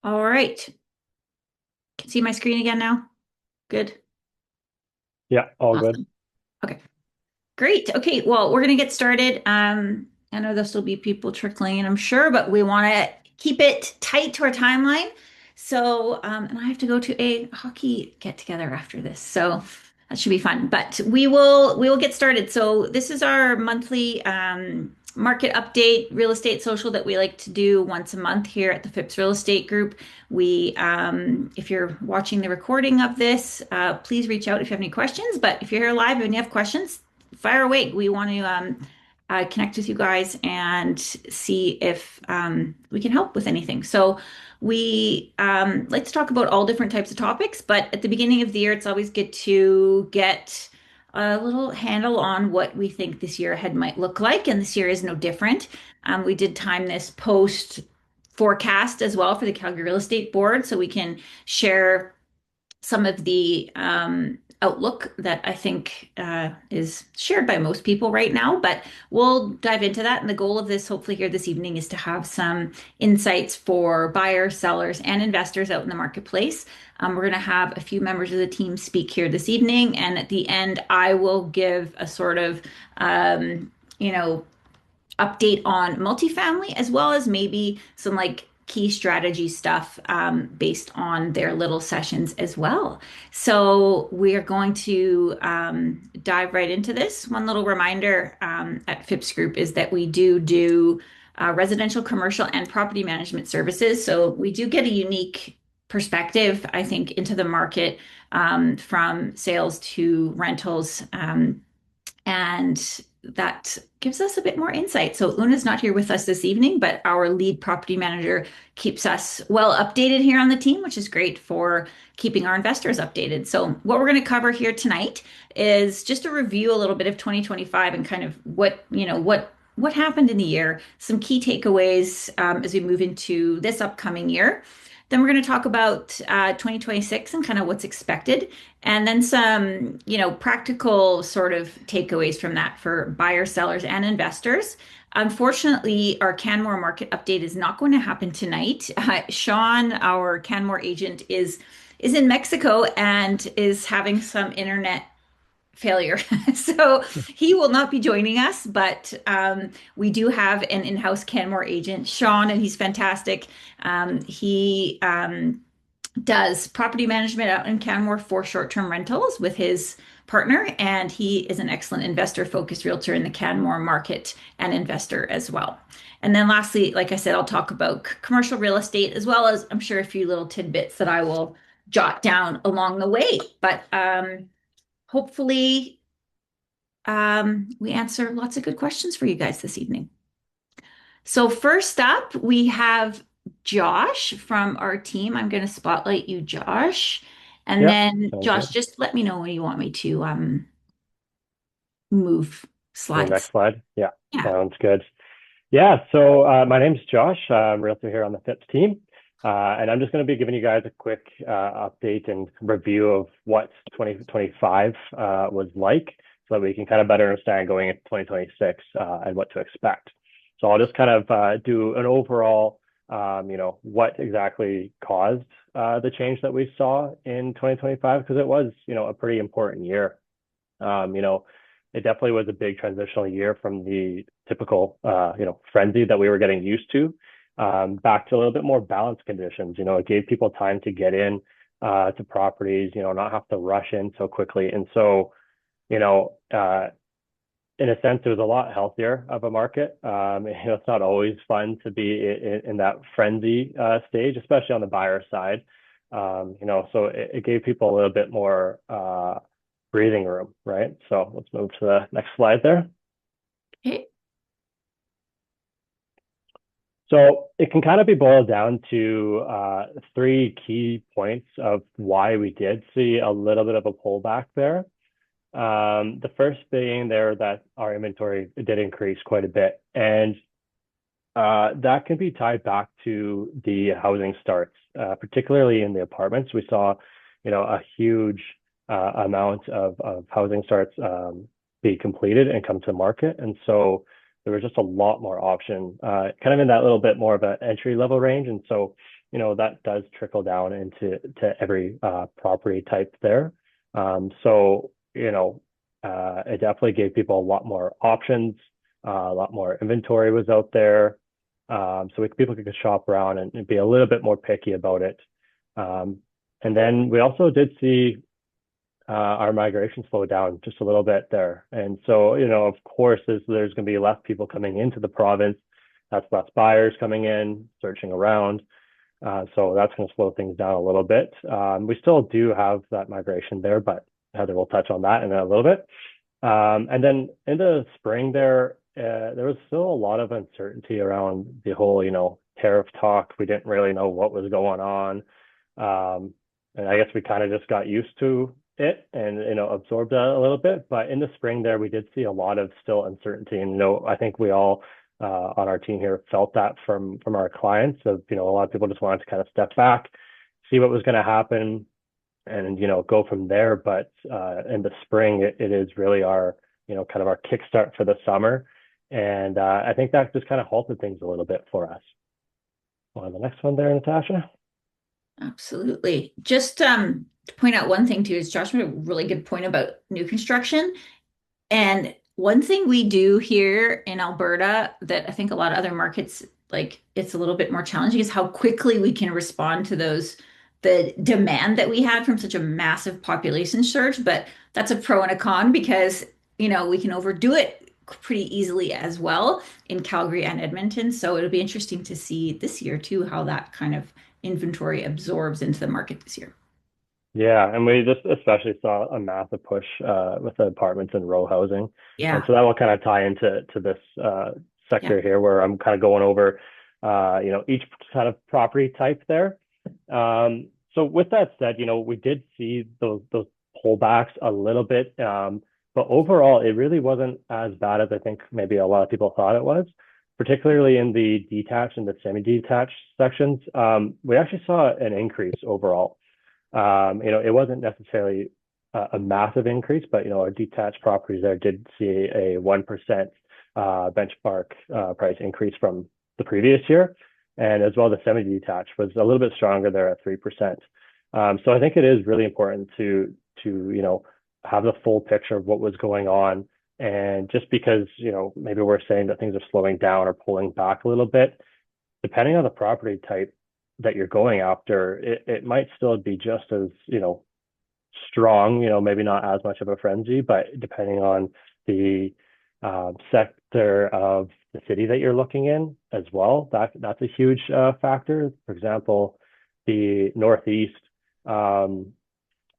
All right. Can see my screen again now? Good. Yeah, all good. Awesome. Okay. Great. Okay. Well, we're going to get started. I know this will be people trickling in, I'm sure, but we want to keep it tight to our timeline. So, and I have to go to a hockey get together after this. So that should be fun, but we will get started. So this is our monthly, market update real estate social that we like to do once a month here at the Phipps Real Estate Group. If you're watching the recording of this, please reach out if you have any questions. But if you're here live and you have questions, fire away. We want to connect with you guys and see if we can help with anything. So we like to talk about all different types of topics, but at the beginning of the year, it's always good to get a little handle on what we think this year ahead might look like. And this year is no different. We did time this post forecast as well for the Calgary Real Estate Board, so we can share some of the outlook that I think is shared by most people right now, but we'll dive into that. And the goal of this, hopefully, here this evening is to have some insights for buyers, sellers, and investors out in the marketplace. We're going to have a few members of the team speak here this evening. And at the end, I will give a sort of, you know, update on multifamily as well as maybe some like key strategy stuff based on their little sessions as well. So we are going to dive right into this. One little reminder at Phipps Group is that we do residential, commercial, and property management services. So we do get a unique perspective, I think, into the market from sales to rentals. And that gives us a bit more insight. So Una's not here with us this evening, but our lead property manager keeps us well updated here on the team, which is great for keeping our investors updated. So what we're going to cover here tonight is just a review a little bit of 2025 and kind of what happened in the year, some key takeaways as we move into this upcoming year. Then we're going to talk about 2026 and kind of what's expected, and then some, practical sort of takeaways from that for buyers, sellers, and investors. Unfortunately, our Canmore market update is not going to happen tonight. Sean, our Canmore agent, is in Mexico and is having some internet failure. So he will not be joining us, but we do have an in-house Canmore agent, Sean, and he's fantastic. He does property management out in Canmore for short-term rentals with his partner, and he is an excellent investor-focused realtor in the Canmore market and investor as well. And then lastly, like I said, I'll talk about commercial real estate as well as I'm sure a few little tidbits that I will jot down along the way. But hopefully, we answer lots of good questions for you guys this evening. So first up, we have Josh from our team. I'm going to spotlight you, Josh. And Yep, then sounds Josh, good. just let me know when you want me to move The next slides. slide. Yeah, Yeah. sounds good. Yeah, so my name's Josh. I'm a realtor here on the Phipps team. And I'm just going to be giving you guys a quick update and review of what 2025 was like so that we can kind of better understand going into 2026 and what to expect. So I'll just kind of do an overall, what exactly caused the change that we saw in 2025, because it was, a pretty important year. Um, you know, it definitely was a big transitional year from the typical, frenzy that we were getting used to, back to a little bit more balanced conditions. It gave people time to get in to properties, not have to rush in so quickly. And so, you know, uh, in a sense, it was a lot healthier of a market. It's not always fun to be in that frenzy stage, especially on the buyer side. So it gave people a little bit more breathing room, right? So let's move to the next slide there. Okay. So it can kind of be boiled down to three key points of why we did see a little bit of a pullback there. The first being there that our inventory did increase quite a bit, and that can be tied back to the housing starts, particularly in the apartments. We saw, a huge amount of housing starts be completed and come to market, and so there was just a lot more option, kind of in that little bit more of an entry level range. And so, that does trickle down into every property type there. So, it definitely gave people a lot more options, a lot more inventory was out there. So people could shop around and be a little bit more picky about it. Um, and then we also did see our migration slow down just a little bit there. And so, of course, there's going to be less people coming into the province. That's less buyers coming in, searching around. So that's going to slow things down a little bit. We still do have that migration there, but Heather will touch on that in a little bit. And then in the spring there was still a lot of uncertainty around the whole, tariff talk. We didn't really know what was going on. And I guess we kind of just got used to it and, absorbed that a little bit. But in the spring there, we did see a lot of still uncertainty. And, I think we all on our team here felt that from our clients of, a lot of people just wanted to kind of step back, see what was going to happen and, go from there. But in the spring, it is really our, kind of our kickstart for the summer. And I think that just kind of halted things a little bit for us. On the next one there, Natasha. Absolutely. Just to point out one thing too is Josh made a really good point about new construction. And one thing we do here in Alberta that I think a lot of other markets like it's a little bit more challenging is how quickly we can respond to the demand that we had from such a massive population surge. But that's a pro and a con because, we can overdo it pretty easily as well in Calgary and Edmonton. So it'll be interesting to see this year too how that kind of inventory absorbs into the market this year. Yeah, and we just especially saw a massive push with the apartments and row housing. And Yeah. so that will kind of tie into this Yeah. sector here where I'm kind of going over each kind of property type there. So with that said, we did see those pullbacks a little bit. But overall it really wasn't as bad as I think maybe a lot of people thought it was, particularly in the detached and the semi-detached sections. We actually saw an increase overall. It wasn't necessarily a massive increase, but our detached properties there did see a 1% benchmark price increase from the previous year, and as well the semi-detached was a little bit stronger there at 3%. So I think it is really important to have the full picture of what was going on, and just because maybe we're saying that things are slowing down or pulling back a little bit, depending on the property type that you're going after, it might still be just as, strong, maybe not as much of a frenzy, but depending on the sector of the city that you're looking in as well, that's a huge factor. For example, the Northeast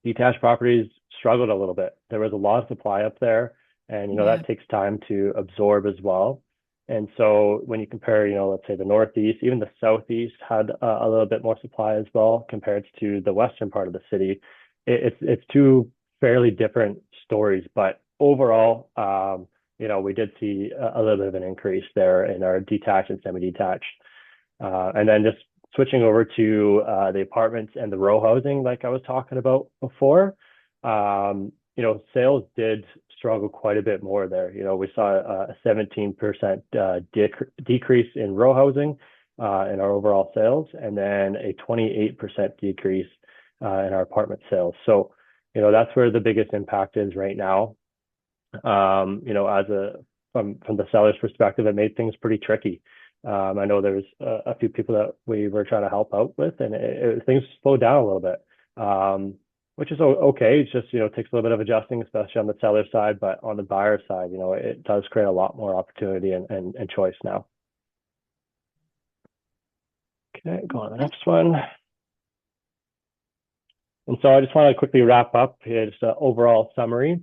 detached properties struggled a little bit. There was a lot of supply up there, and Yeah. that takes time to absorb as well. And so when you compare, let's say the Northeast, even the Southeast had a little bit more supply as well compared to the western part of the city. It's two fairly different stories, but overall, we did see a little bit of an increase there in our detached and semi-detached. And then just switching over to the apartments and the row housing, like I was talking about before, sales did struggle quite a bit more there. We saw a 17% decrease in row housing in our overall sales, and then a 28% decrease in our apartment sales. So, that's where the biggest impact is right now. As from the seller's perspective, it made things pretty tricky. I know there's a few people that we were trying to help out with, and things slowed down a little bit, which is okay. It's just, takes a little bit of adjusting, especially on the seller side, but on the buyer side, it does create a lot more opportunity and choice now. Okay, go on to the Okay. next one. And so I just want to quickly wrap up. Just an overall summary.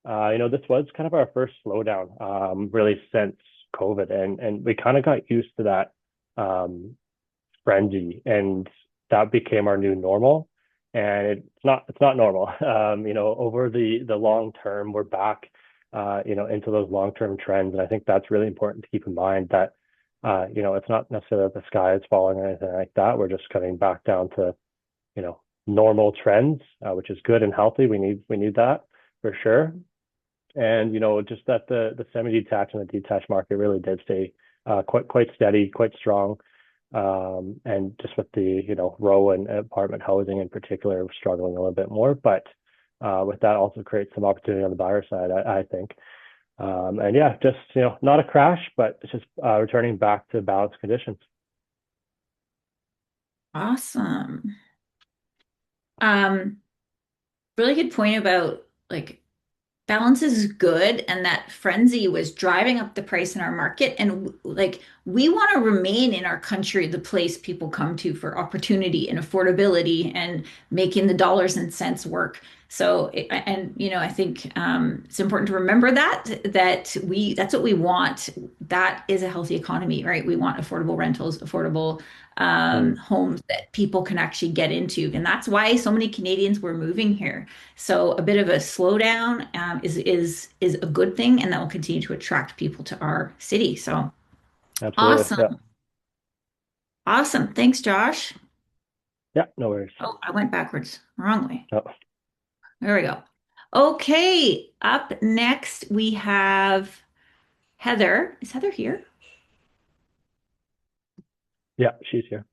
This was kind of our first slowdown, really since COVID, and we kind of got used to that frenzy, and that became our new normal. And it's not normal. Over the long term, we're back, into those long term trends, and I think that's really important to keep in mind that, it's not necessarily that the sky is falling or anything like that. We're just coming back down to, normal trends, which is good and healthy. We need that for sure. And just that the semi-detached and the detached market really did stay quite steady, quite strong. And just with the, row and apartment housing in particular, struggling a little bit more. But with that also creates some opportunity on the buyer side, I think. And yeah, just, not a crash, but it's just returning back to balanced conditions. Awesome. Um, really good point about like balance is good and that frenzy was driving up the price in our market and like we want to remain in our country the place people come to for opportunity and affordability and making the dollars and cents work. So and I think it's important to remember that that's what we want. That is a healthy economy, right? We want affordable rentals, affordable Mm, homes that people can actually get into, and that's why so many Canadians were moving here. So a bit of a slowdown is a good thing, and that will continue to attract people to our city. So absolutely. awesome, Yeah. awesome. Thanks, Josh. Yeah. No worries. Oh, I went backwards, wrong way. Oh, There we go. Okay, up next we have Heather. Is Heather here? yeah. She's here.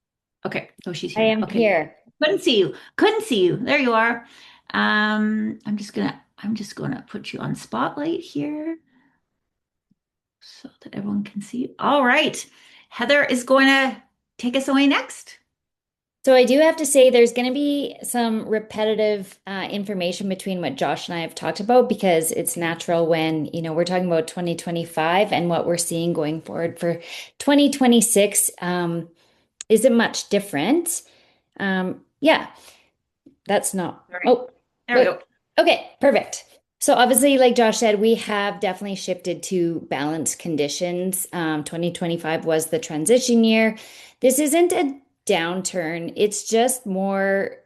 Okay. Oh, she's I here. am Okay. here. Couldn't see you. Couldn't see you. There you are. I'm just gonna put you on spotlight here so that everyone can see you. All right. Heather is going to take us away next. So I do have to say there's going to be some repetitive information between what Josh and I have talked about because it's natural when, we're talking about 2025 and what we're seeing going forward for 2026 isn't much different. Yeah, that's not. All right. Oh, There we wait. go. Okay, perfect. So obviously, like Josh said, we have definitely shifted to balanced conditions. 2025 was the transition year. This isn't a downturn. It's just more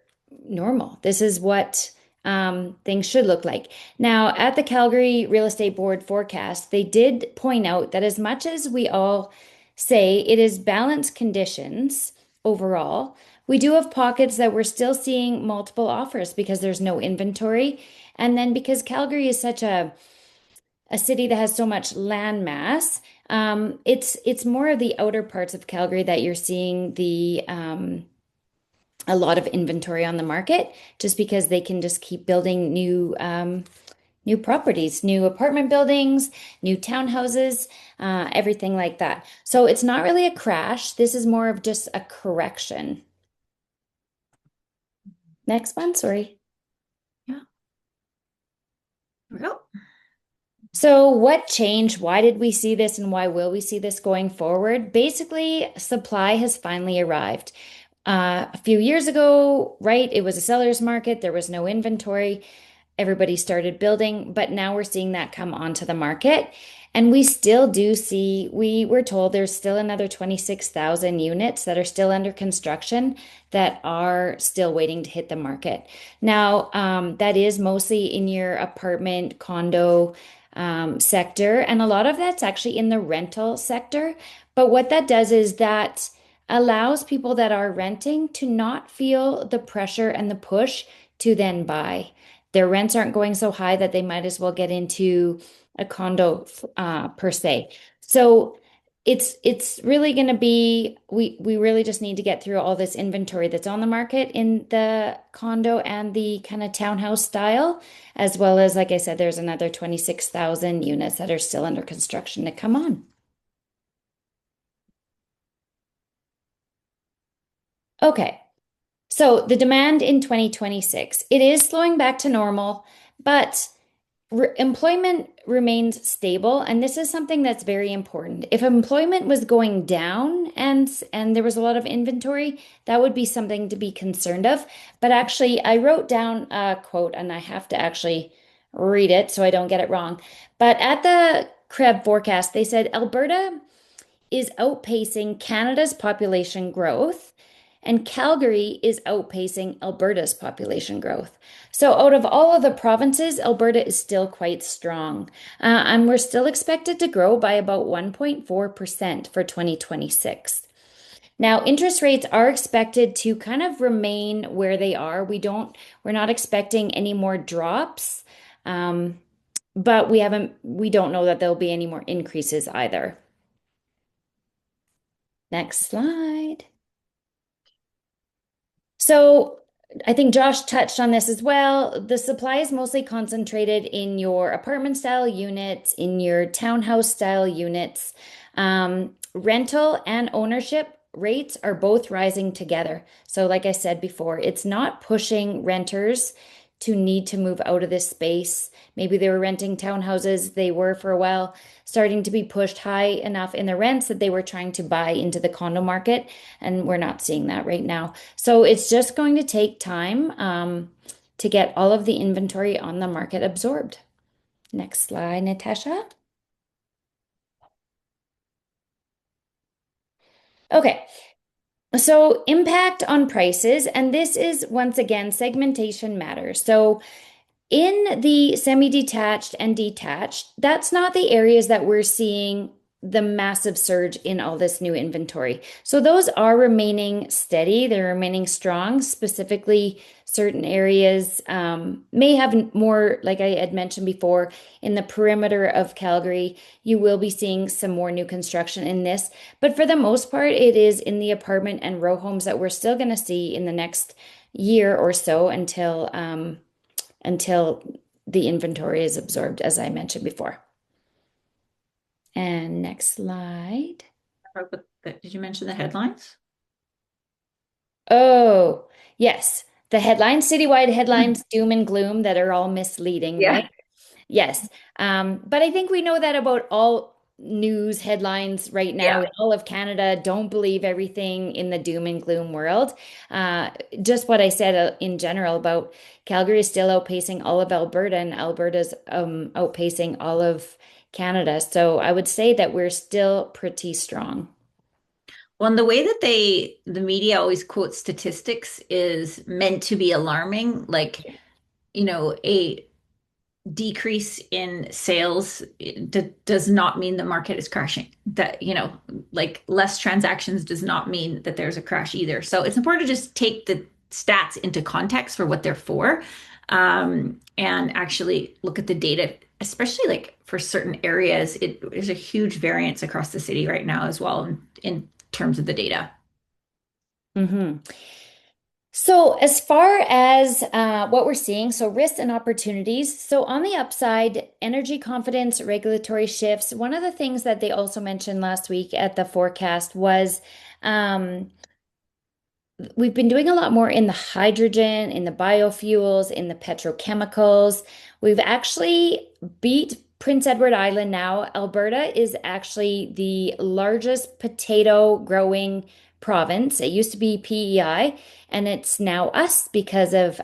normal. This is what things should look like. Now, at the Calgary Real Estate Board forecast, they did point out that as much as we all say it is balanced conditions overall, we do have pockets that we're still seeing multiple offers because there's no inventory. And then because Calgary is such a city that has so much land mass, it's more of the outer parts of Calgary that you're seeing the a lot of inventory on the market, just because they can just keep building new properties, new apartment buildings, new townhouses, everything like that. So it's not really a crash. This is more of just a correction. Next one, sorry. Yeah. There we go. So, what changed? Why did we see this and why will we see this going forward? Basically, supply has finally arrived. A few years ago, right, it was a seller's market, there was no inventory, everybody started building, but now we're seeing that come onto the market. And we still do see, we were told there's still another 26,000 units that are still under construction that are still waiting to hit the market. Now, that is mostly in your apartment, condo, sector, and a lot of that's actually in the rental sector. But what that does is that allows people that are renting to not feel the pressure and the push to then buy. Their rents aren't going so high that they might as well get into a condo per se. So it's really going to be we really just need to get through all this inventory that's on the market in the condo and the kind of townhouse style, as well as, like I said, there's another 26,000 units that are still under construction to come on. Okay. So the demand in 2026, it is slowing back to normal, but employment remains stable, and this is something that's very important. If employment was going down and there was a lot of inventory, that would be something to be concerned of. But actually, I wrote down a quote, and I have to actually read it so I don't get it wrong. But at the CREB forecast, they said Alberta is outpacing Canada's population growth, and Calgary is outpacing Alberta's population growth. So, out of all of the provinces, Alberta is still quite strong. And we're still expected to grow by about 1.4% for 2026. Now, interest rates are expected to kind of remain where they are. We're not expecting any more drops, but we don't know that there'll be any more increases either. Next slide. So I think Josh touched on this as well. The supply is mostly concentrated in your apartment style units, in your townhouse style units. Rental and ownership rates are both rising together. So, like I said before, it's not pushing renters to need to move out of this space. Maybe they were renting townhouses, they were for a while starting to be pushed high enough in the rents that they were trying to buy into the condo market, and we're not seeing that right now. So it's just going to take time to get all of the inventory on the market absorbed. Next slide, Natasha. Okay, so impact on prices, and this is once again segmentation matters. So in the semi-detached and detached, that's not the areas that we're seeing the massive surge in all this new inventory. So those are remaining steady, they're remaining strong. Specifically, certain areas may have more, like I had mentioned before, in the perimeter of Calgary, you will be seeing some more new construction in this. But for the most part, it is in the apartment and row homes that we're still going to see in the next year or so until the inventory is absorbed, as I mentioned before. And next slide. Did you mention the headlines? Oh, yes. The headlines, citywide headlines, doom and gloom that are all misleading, right? Yeah. Yes. But I think we know that about all news headlines right now Yeah. in all of Canada. Don't believe everything in the doom and gloom world. Uh, just what I said in general about Calgary is still outpacing all of Alberta, and Alberta's outpacing all of Canada. So I would say that we're still pretty strong. Well, and the way that the media always quotes statistics is meant to be alarming. Like, a decrease in sales does not mean the market is crashing. That, like less transactions does not mean that there's a crash either. So it's important to just take the stats into context for what they're for, and actually look at the data, especially like for certain areas. There's a huge variance across the city right now as well in terms of the data. Hmm. So, as far as what we're seeing, so risks and opportunities. So, on the upside, energy confidence, regulatory shifts. One of the things that they also mentioned last week at the forecast was um, we've been doing a lot more in the hydrogen, in the biofuels, in the petrochemicals. We've actually beat Prince Edward Island now. Alberta is actually the largest potato growing province. It used to be PEI, and it's now us because of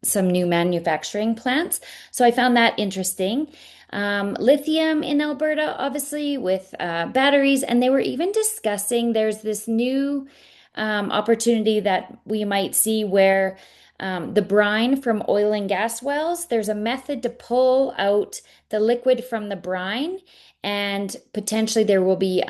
some new manufacturing plants. So I found that interesting. Lithium in Alberta, obviously, with batteries, and they were even discussing there's this new opportunity that we might see where the brine from oil and gas wells, there's a method to pull out the liquid from the brine, and potentially there will be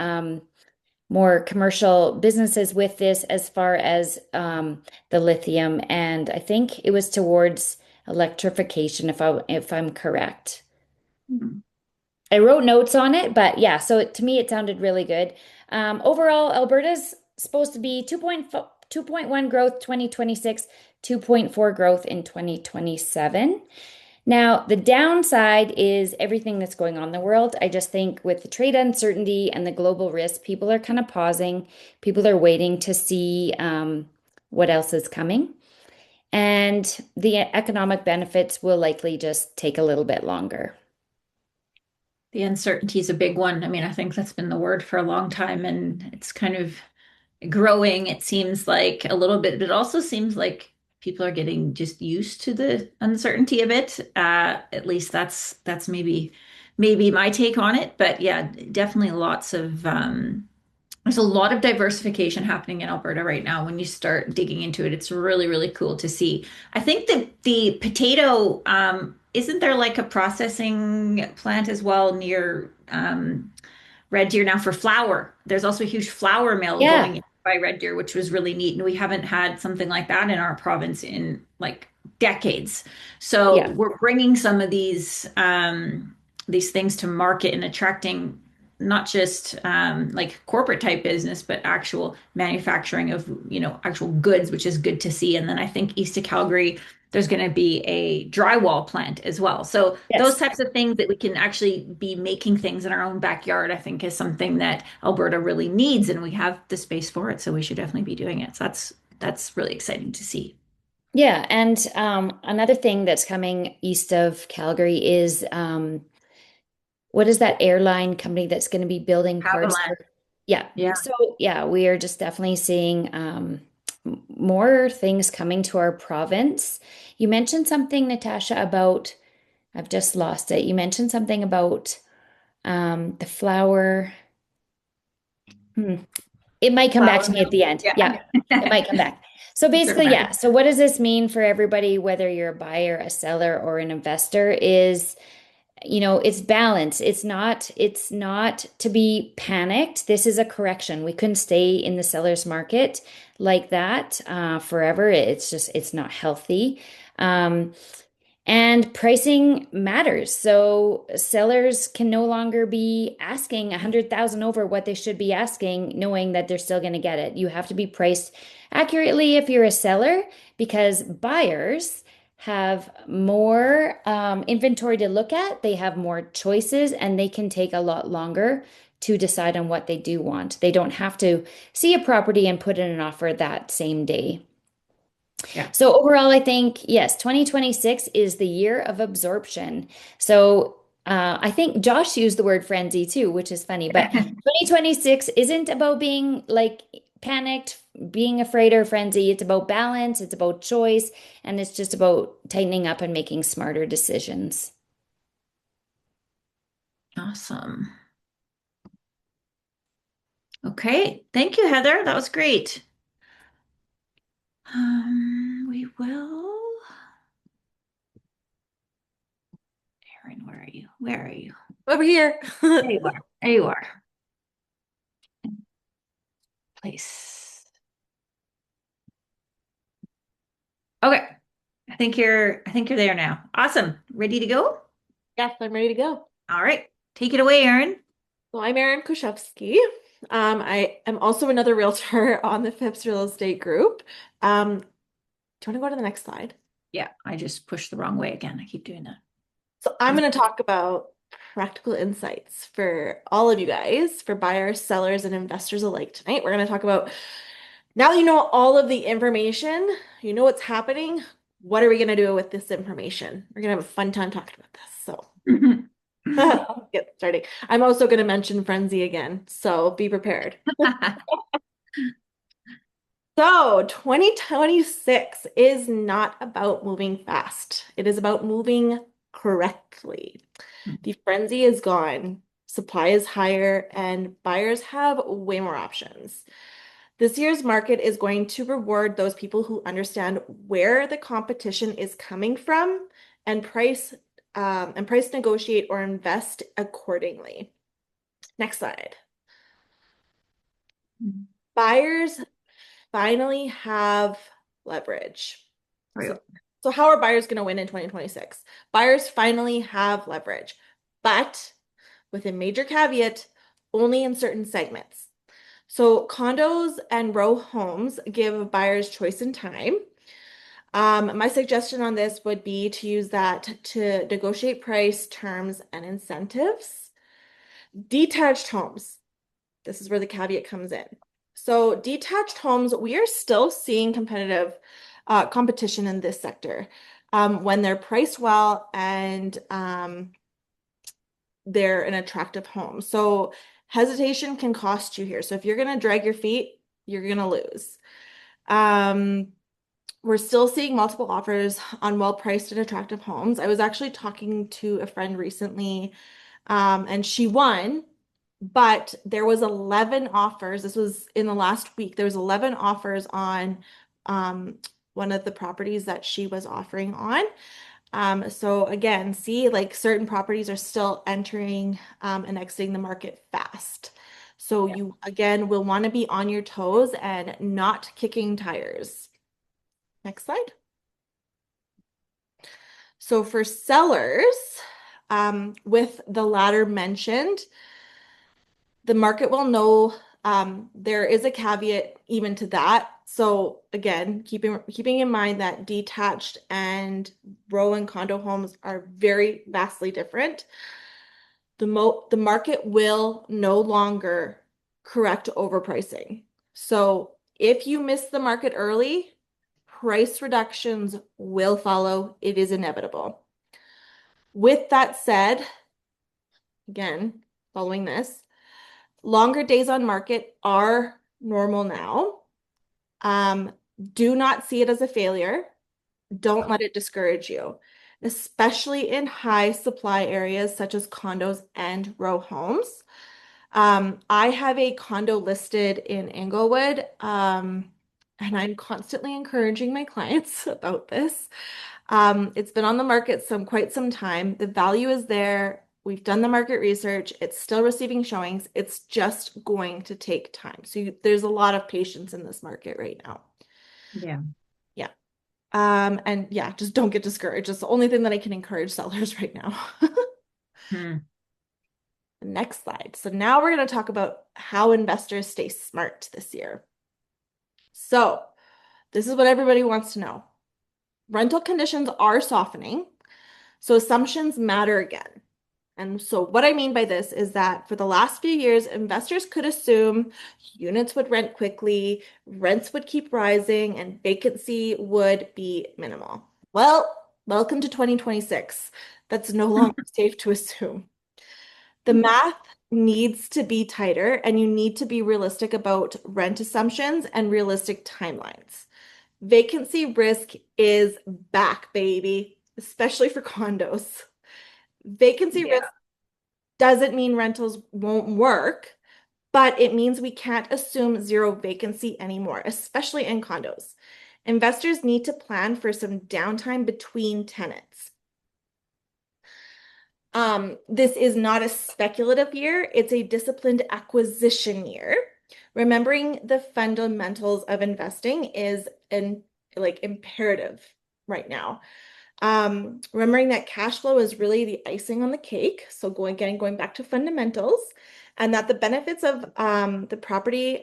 more commercial businesses with this as far as the lithium. And I think it was towards electrification, if I'm correct. Hmm. I wrote notes on it, but yeah, so to me, it sounded really good. Overall, Alberta's supposed to be 2.1 growth 2026, 2.4 growth in 2027. Now, the downside is everything that's going on in the world. I just think with the trade uncertainty and the global risk, people are kind of pausing. People are waiting to see what else is coming. And the economic benefits will likely just take a little bit longer. The uncertainty is a big one. I mean, I think that's been the word for a long time, and it's kind of growing, it seems like a little bit, but it also seems like people are getting just used to the uncertainty a bit. At least that's maybe my take on it. But yeah, definitely lots of there's a lot of diversification happening in Alberta right now. When you start digging into it, it's really, really cool to see. I think that the potato, isn't there like a processing plant as well near Red Deer now for flour? There's also a huge flour mill Yeah, going in by Red Deer, which was really neat. And we haven't had something like that in our province in like decades. So yeah. we're bringing some of these things to market and attracting not just like corporate type business, but actual manufacturing of, actual goods, which is good to see. And then I think east of Calgary, there's going to be a drywall plant as well. So those Yes. types of things that we can actually be making things in our own backyard, I think is something that Alberta really needs, and we have the space for it. So we should definitely be doing it. So that's really exciting to see. Yeah, and another thing that's coming east of Calgary is what is that airline company that's going to be building parts Haveland. for? Yeah. Yeah. So yeah, we are just definitely seeing more things coming to our province. You mentioned something, Natasha, about I've just lost it. You mentioned something about the flower. Hmm. It might come back Flower to me at mill. the end. Yeah. Yeah, it might come back. So Circle basically, back. yeah. So what does this mean for everybody, whether you're a buyer, a seller, or an investor, is it's balance. It's not to be panicked. This is a correction. We couldn't stay in the seller's market like that forever. It's not healthy. Um, and pricing matters. So sellers can no longer be asking 100,000 over what they should be asking, knowing that they're still going to get it. You have to be priced accurately if you're a seller, because buyers have more inventory to look at. They have more choices, and they can take a lot longer to decide on what they do want. They don't have to see a property and put in an offer that same day. Yeah. So overall, I think, yes, 2026 is the year of absorption. So I think Josh used the word frenzy too, which is funny, but 2026 isn't about being like panicked, being afraid or frenzy. It's about balance, it's about choice, and it's just about tightening up and making smarter decisions. Awesome. Okay. Thank you, Heather. That was great. We will. Erin, where are you? Where are you? Over here. There you are. There you are. Place. Okay. I think you're there now. Awesome. Ready to go? Yes, I'm ready to go. All right. Take it away, Erin. So I'm Erin Kushevsky. I am also another realtor on the Phipps Real Estate Group. Do you want to go to the next slide? Yeah, I just pushed the wrong way again. I keep doing that. So I'm going to talk about practical insights for all of you guys, for buyers, sellers, and investors alike tonight. We're going to talk about, now that you know all of the information, you know what's happening, what are we going to do with this information? We're going to have a fun time talking about this. So I'll get started. I'm also going to mention frenzy again, so be prepared. So 2026 is not about moving fast. It is about moving correctly. The frenzy is gone, supply is higher, and buyers have way more options. This year's market is going to reward those people who understand where the competition is coming from and price negotiate or invest accordingly. Next slide. Buyers finally have leverage. Right. So how are buyers going to win in 2026? Buyers finally have leverage, but with a major caveat, only in certain segments. So condos and row homes give buyers choice and time. My suggestion on this would be to use that to negotiate price, terms, and incentives. Detached homes. This is where the caveat comes in. So detached homes, we are still seeing competitive competition in this sector when they're priced well and they're an attractive home. So hesitation can cost you here. So if you're going to drag your feet, you're going to lose. We're still seeing multiple offers on well-priced and attractive homes. I was actually talking to a friend recently, and she won, but there was 11 offers. This was in the last week. There was 11 offers on one of the properties that she was offering on. So again, see, like certain properties are still entering and exiting the market fast. So you, again, will want to be on your toes and not kicking tires. Next slide. So for sellers, with the latter mentioned, The market will know there is a caveat even to that. So again, keeping in mind that detached and row and condo homes are very vastly different. The market will no longer correct overpricing. So if you miss the market early, price reductions will follow. It is inevitable. With that said, again, following this, longer days on market are normal now. Um, do not see it as a failure. Don't let it discourage you, especially in high supply areas such as condos and row homes. I have a condo listed in Englewood, and I'm constantly encouraging my clients about this. It's been on the market quite some time. The value is there. We've done the market research. It's still receiving showings. It's just going to take time. So there's a lot of patience in this market right now. Yeah. Yeah. And yeah, just don't get discouraged. It's the only thing that I can encourage sellers right now. Hmm. The next slide. So now we're going to talk about how investors stay smart this year. So this is what everybody wants to know. Rental conditions are softening, so assumptions matter again. And so what I mean by this is that for the last few years, investors could assume units would rent quickly, rents would keep rising, and vacancy would be minimal. Well, welcome to 2026. That's no longer safe to assume. The math needs to be tighter, and you need to be realistic about rent assumptions and realistic timelines. Vacancy risk is back, baby, especially for condos. Vacancy risk doesn't mean rentals won't work, but it means we can't assume zero vacancy anymore, especially in condos. Investors need to plan for some downtime between tenants. This is not a speculative year, it's a disciplined acquisition year. Remembering the fundamentals of investing is imperative right now. Remembering that cash flow is really the icing on the cake. So going back to fundamentals, and that the benefits of the property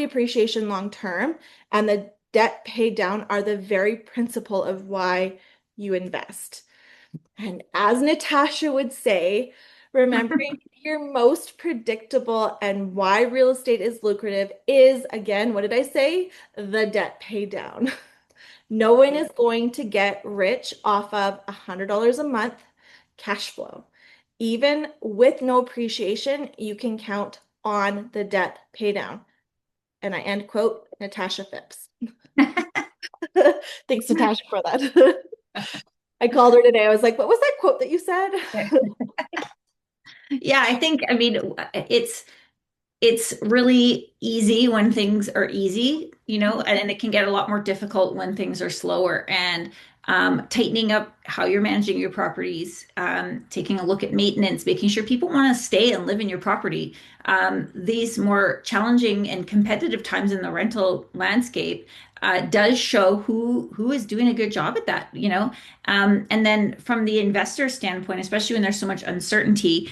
appreciation long term and the debt paid down are the very principle of why you invest. And as Natasha would say, remembering your most predictable and why real estate is lucrative is, again, what did I say? The debt pay down. No one is going to get rich off of $100 a month cash flow. Even with no appreciation, you can count on the debt pay down. And I end quote, Natasha Phipps. Thanks, Natasha, for that. I called her today. I was like, what was that quote that you said? Yeah, I think, I mean, it's really easy when things are easy, and it can get a lot more difficult when things are slower. And tightening up how you're managing your properties, taking a look at maintenance, making sure people want to stay and live in your property. These more challenging and competitive times in the rental landscape does show who is doing a good job at that. And then from the investor standpoint, especially when there's so much uncertainty,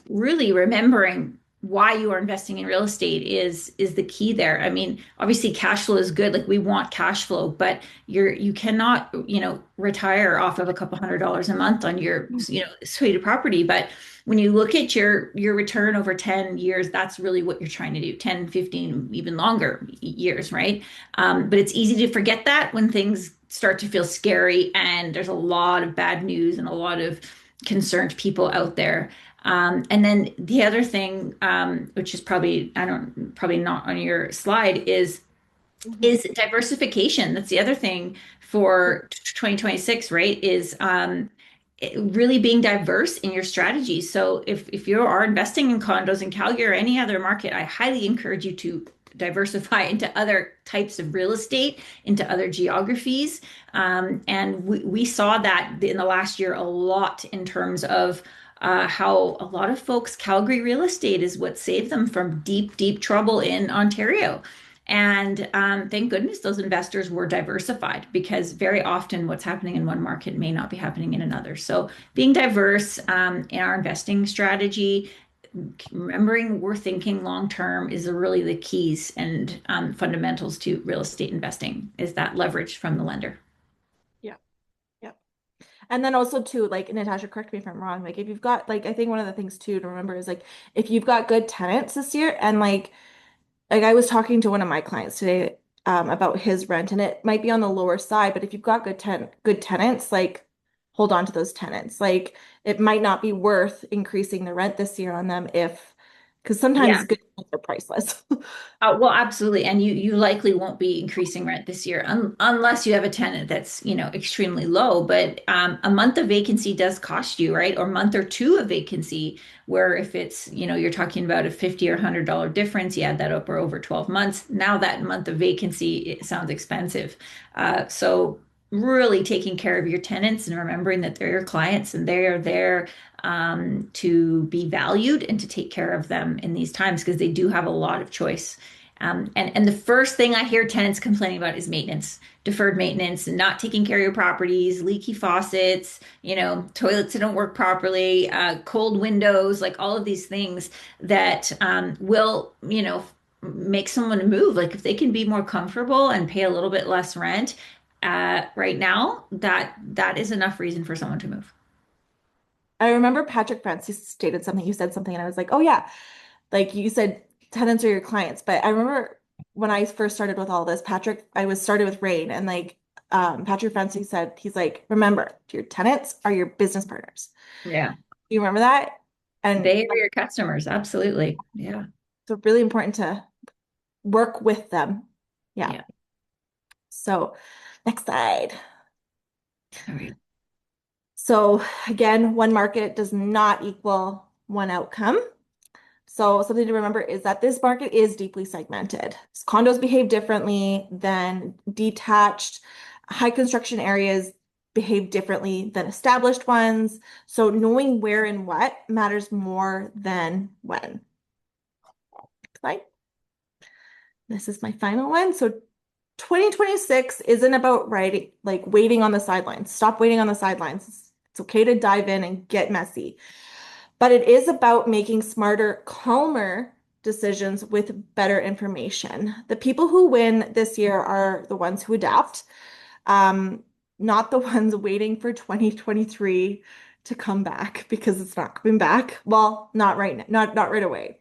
really remembering why you are investing in real estate is the key there. I mean, obviously cash flow is good. Like we want cash flow, but you cannot, retire off of a couple $100 a month on your, suite property. But when you look at your return over 10 years, that's really what you're trying to do, 10, 15, even longer years, right? But it's easy to forget that when things start to feel scary and there's a lot of bad news and a lot of concerned people out there. And then the other thing, which is probably not on your slide, is diversification. That's the other thing for 2026, right? Is really being diverse in your strategy. So if you are investing in condos in Calgary or any other market, I highly encourage you to diversify into other types of real estate, into other geographies. And we saw that in the last year a lot in terms of how a lot of folks, Calgary real estate is what saved them from deep, deep trouble in Ontario. And thank goodness those investors were diversified because very often what's happening in one market may not be happening in another. So being diverse in our investing strategy, remembering we're thinking long term is really the keys and fundamentals to real estate investing is that leverage from the lender. Yeah. Yeah. And then also too, like Natasha, correct me if I'm wrong. Like if you've got like I think one of the things too to remember is like if you've got good tenants this year and like I was talking to one of my clients today about his rent and it might be on the lower side, but if you've got good tenants, like hold on to those tenants. Like it might not be worth increasing the rent this year on them if because Yeah. sometimes good tenants are priceless. Well, absolutely. And you likely won't be increasing rent this year unless you have a tenant that's, extremely low. But a month of vacancy does cost you, right? Or month or two of vacancy, where if it's, you're talking about a 50 or $100 difference, you add that up over 12 months. Now that month of vacancy, it sounds expensive. So really taking care of your tenants and remembering that they're your clients and they are there to be valued and to take care of them in these times because they do have a lot of choice. And the first thing I hear tenants complaining about is maintenance, deferred maintenance, and not taking care of your properties, leaky faucets, toilets that don't work properly, cold windows, like all of these things that will, make someone move. Like if they can be more comfortable and pay a little bit less rent right now, that is enough reason for someone to move. I remember Patrick Francis stated something, you said something, and I was like, oh yeah, like you said, tenants are your clients. But I remember when I first started with all this, I was started with Rain, and like Patrick Francis said, he's like, remember, your tenants are your business partners. Yeah. You remember that? And They are your customers. Absolutely. Yeah. so really important to work with them. Yeah. Yeah. So next slide. All right. So again, one market does not equal one outcome. So something to remember is that this market is deeply segmented. Condos behave differently than detached. High construction areas behave differently than established ones. So knowing where and what matters more than when. Like, this is my final one. So 2026 isn't about waiting on the sidelines. Stop waiting on the sidelines. It's okay to dive in and get messy. But it is about making smarter, calmer decisions with better information. The people who win this year are the ones who adapt, um, not the ones waiting for 2023 to come back because it's not coming back. Well, not right now, not right away.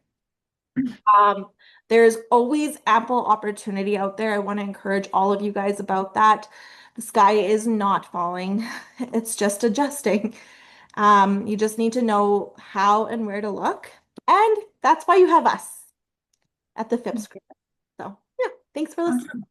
Um, there's always ample opportunity out there. I want to encourage all of you guys about that. The sky is not falling, it's just adjusting. You just need to know how and where to look. And that's why you have us at the Phipps Group. So, yeah, thanks for listening. Awesome.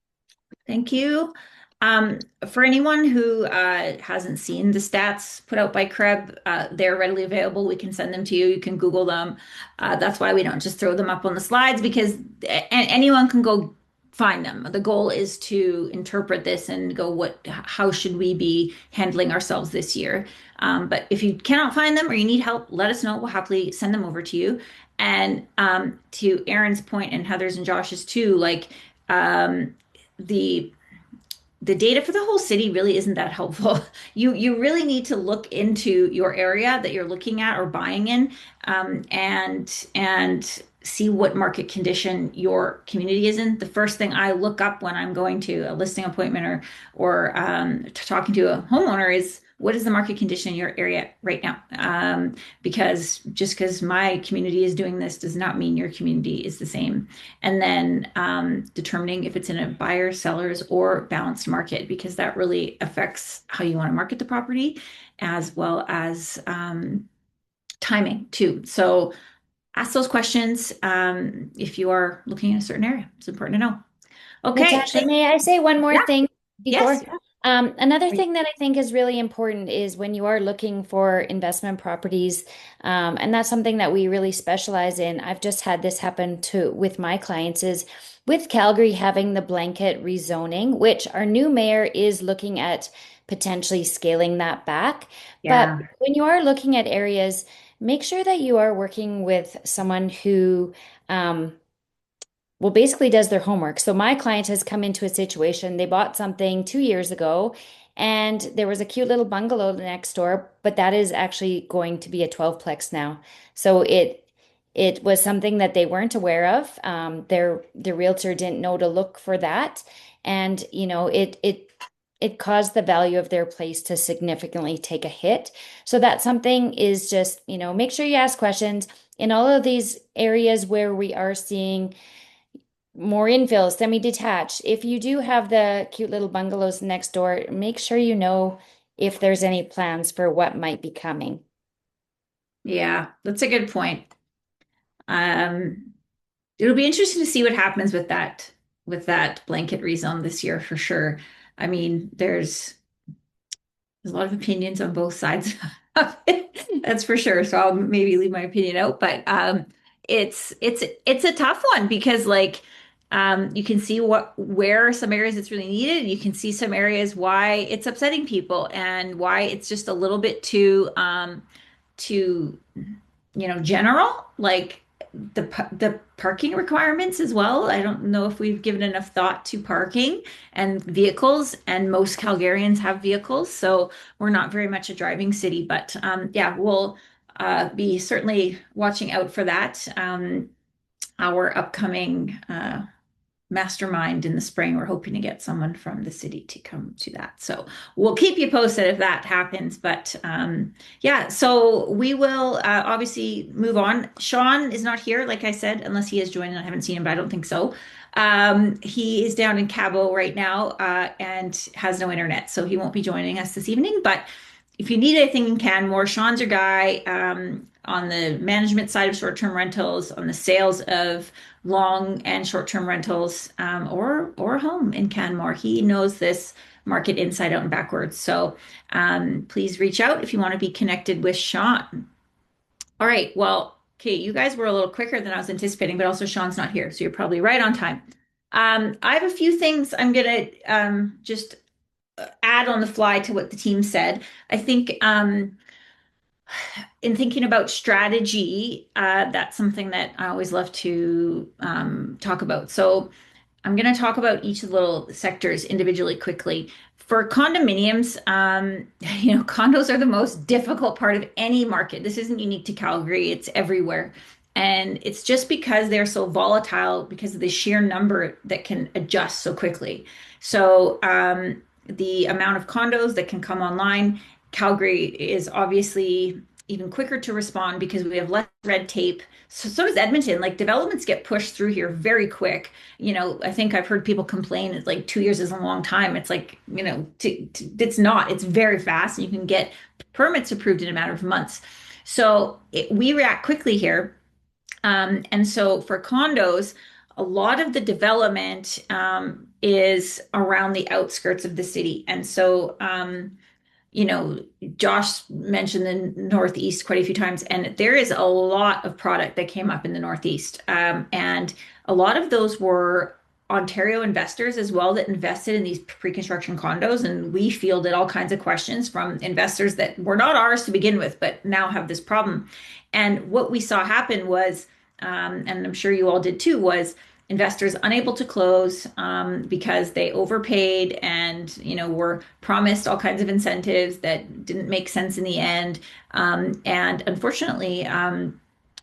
Thank you. For anyone who hasn't seen the stats put out by CREB, they're readily available. We can send them to you. You can Google them. That's why we don't just throw them up on the slides because anyone can go find them. The goal is to interpret this and go, how should we be handling ourselves this year? But if you cannot find them or you need help, let us know. We'll happily send them over to you. And to Erin's point and Heather's and Josh's too, like the the data for the whole city really isn't that helpful. You really need to look into your area that you're looking at or buying in, and see what market condition your community is in. The first thing I look up when I'm going to a listing appointment or talking to a homeowner is what is the market condition in your area right now? Because just because my community is doing this does not mean your community is the same. And then determining if it's in a buyer, sellers, or balanced market, because that really affects how you want to market the property as well as timing too. So ask those questions if you are looking in a certain area. It's important to know. Okay. Natasha, may I say one more Yeah. thing Yes. before? Another thing that I think is really important is when you are looking for investment properties, and that's something that we really specialize in. I've just had this happen to with my clients is with Calgary having the blanket rezoning, which our new mayor is looking at potentially scaling that back. But Yeah. when you are looking at areas, make sure that you are working with someone who well, basically does their homework. So my client has come into a situation, they bought something 2 years ago, and there was a cute little bungalow next door, but that is actually going to be a 12-plex now. So It was something that they weren't aware of. Their realtor didn't know to look for that, and it caused the value of their place to significantly take a hit. So that's something is just, make sure you ask questions in all of these areas where we are seeing more infill, semi-detached. If you do have the cute little bungalows next door, make sure you know if there's any plans for what might be coming. Yeah, that's a good point. Um, it'll be interesting to see what happens with that blanket rezone this year for sure. I mean, there's a lot of opinions on both sides of it. That's for sure. So I'll maybe leave my opinion out, but it's a tough one because you can see where some areas it's really needed. You can see some areas why it's upsetting people and why it's just a little bit too general, like the parking requirements as well. I don't know if we've given enough thought to parking and vehicles, and most Calgarians have vehicles, so we're not very much a driving city. But yeah, we'll be certainly watching out for that. Our upcoming mastermind in the spring. We're hoping to get someone from the city to come to that. So we'll keep you posted if that happens. But yeah, so we will obviously move on. Sean is not here, like I said, unless he is joining. I haven't seen him, but I don't think so. He is down in Cabo right now and has no internet, so he won't be joining us this evening. But if you need anything in Canmore, Sean's your guy on the management side of short-term rentals, on the sales of long and short-term rentals, or a home in Canmore. He knows this market inside out and backwards. So please reach out if you want to be connected with Sean. All right. Well, okay, you guys were a little quicker than I was anticipating, but also Sean's not here, so you're probably right on time. I have a few things I'm gonna just add on the fly to what the team said. I think in thinking about strategy, that's something that I always love to talk about. So I'm going to talk about each of the little sectors individually quickly. For condominiums, condos are the most difficult part of any market. This isn't unique to Calgary, it's everywhere. And it's just because they're so volatile because of the sheer number that can adjust so quickly. So, the amount of condos that can come online, Calgary is obviously even quicker to respond because we have less red tape. So does Edmonton. Like developments get pushed through here very quick. I think I've heard people complain it's like 2 years is a long time. It's like, it's not. It's very fast, and you can get permits approved in a matter of months. So we react quickly here. And so for condos, a lot of the development is around the outskirts of the city. And so, you know, Josh mentioned the Northeast quite a few times, and there is a lot of product that came up in the Northeast. And a lot of those were Ontario investors as well that invested in these pre-construction condos. And we fielded all kinds of questions from investors that were not ours to begin with, but now have this problem. And what we saw happen was, and I'm sure you all did too, was investors unable to close because they overpaid and were promised all kinds of incentives that didn't make sense in the end. And unfortunately,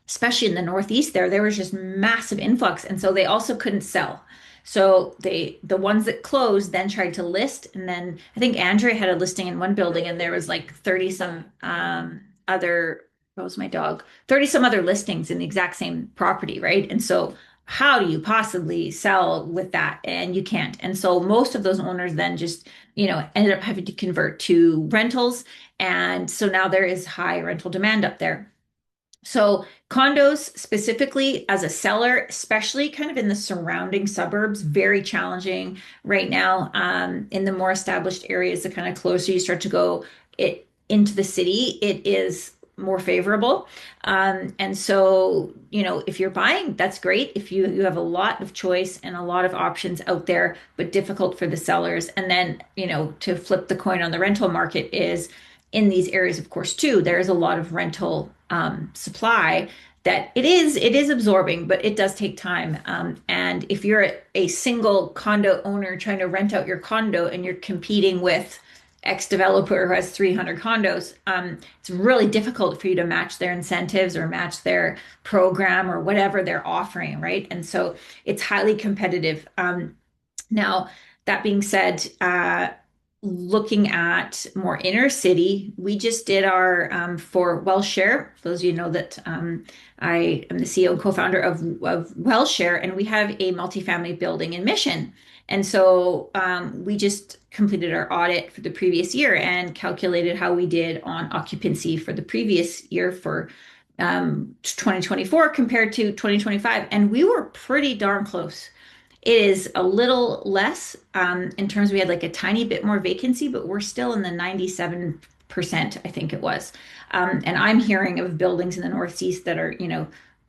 especially in the Northeast, there was just massive influx, and so they also couldn't sell. So the ones that closed then tried to list, and then I think Andrea had a listing in one building, and there was like 30 some other. What was my dog? 30 some other listings in the exact same property, right? And so how do you possibly sell with that? And you can't. And so most of those owners then just, ended up having to convert to rentals. And so now there is high rental demand up there. So condos specifically as a seller, especially kind of in the surrounding suburbs, very challenging right now. In the more established areas, the kind of closer you start to go into the city, it is more favorable. And so, if you're buying, that's great. If you have a lot of choice and a lot of options out there, but difficult for the sellers. And then, to flip the coin on the rental market is in these areas, of course, too, there's a lot of rental supply that it is absorbing, but it does take time. And if you're a single condo owner trying to rent out your condo and you're competing with X developer who has 300 condos, it's really difficult for you to match their incentives or match their program or whatever they're offering, right? And so it's highly competitive. Now, that being said, looking at more inner city, we just did our for WellShare. For those of you know that I am the CEO and co-founder of WellShare, and we have a multifamily building in Mission. And so we just completed our audit for the previous year and calculated how we did on occupancy for the previous year for 2024 compared to 2025. And we were pretty darn close. It is a little less in terms we had like a tiny bit more vacancy, but we're still in the 97%, I think it was. And I'm hearing of buildings in the Northeast that are,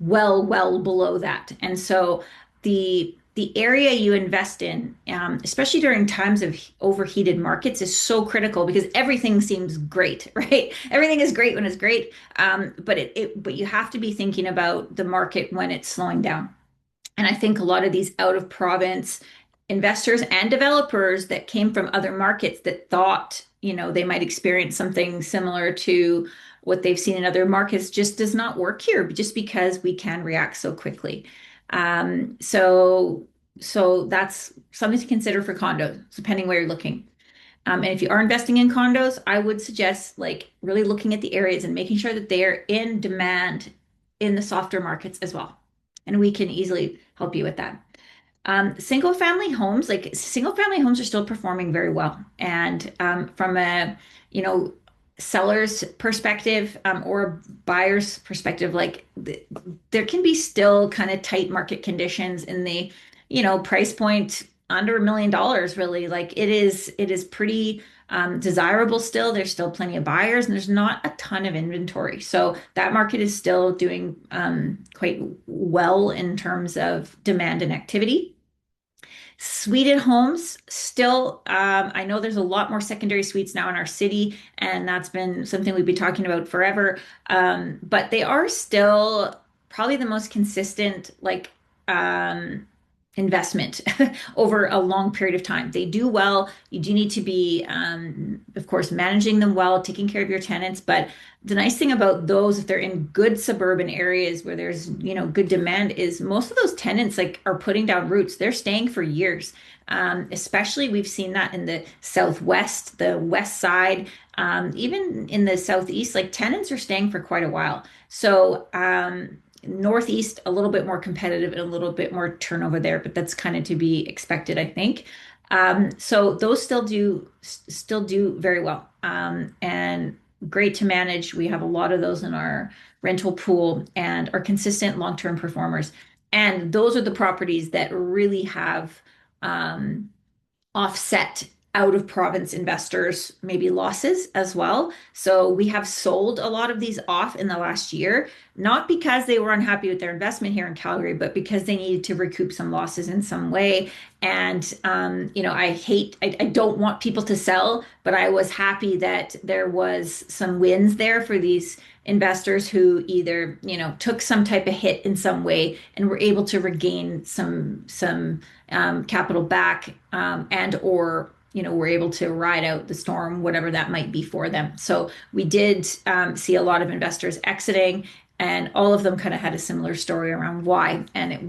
well below that. And so the area you invest in, especially during times of overheated markets, is so critical because everything seems great, right? Everything is great when it's great, but you have to be thinking about the market when it's slowing down. And I think a lot of these out of province investors and developers that came from other markets that thought, they might experience something similar to what they've seen in other markets just does not work here, just because we can react so quickly. Um, so, so that's something to consider for condos, depending where you're looking. And if you are investing in condos, I would suggest like really looking at the areas and making sure that they are in demand in the softer markets as well. And we can easily help you with that. Single family homes are still performing very well. And from a, you know, seller's perspective or a buyer's perspective, there can be still kind of tight market conditions in the, price point under $1 million, really. Like it is pretty desirable still. There's still plenty of buyers and there's not a ton of inventory. So that market is still doing quite well in terms of demand and activity. Suited homes still, I know there's a lot more secondary suites now in our city, and that's been something we've been talking about forever. But they are still probably the most consistent, investment over a long period of time. They do well. You do need to be, of course, managing them well, taking care of your tenants. But the nice thing about those, if they're in good suburban areas where there's, good demand, is most of those tenants like are putting down roots. They're staying for years. Especially we've seen that in the Southwest, the West Side, even in the Southeast, like tenants are staying for quite a while. So, Northeast, a little bit more competitive and a little bit more turnover there, but that's kind of to be expected, I think. So those still do very well, and great to manage. We have a lot of those in our rental pool and are consistent long-term performers. And those are the properties that really have um, offset out of province investors, maybe losses as well. So we have sold a lot of these off in the last year, not because they were unhappy with their investment here in Calgary, but because they needed to recoup some losses in some way. And, I don't want people to sell, but I was happy that there was some wins there for these investors who either, took some type of hit in some way and were able to regain some capital back, and or were able to ride out the storm, whatever that might be for them. So we did see a lot of investors exiting, and all of them kind of had a similar story around why. And it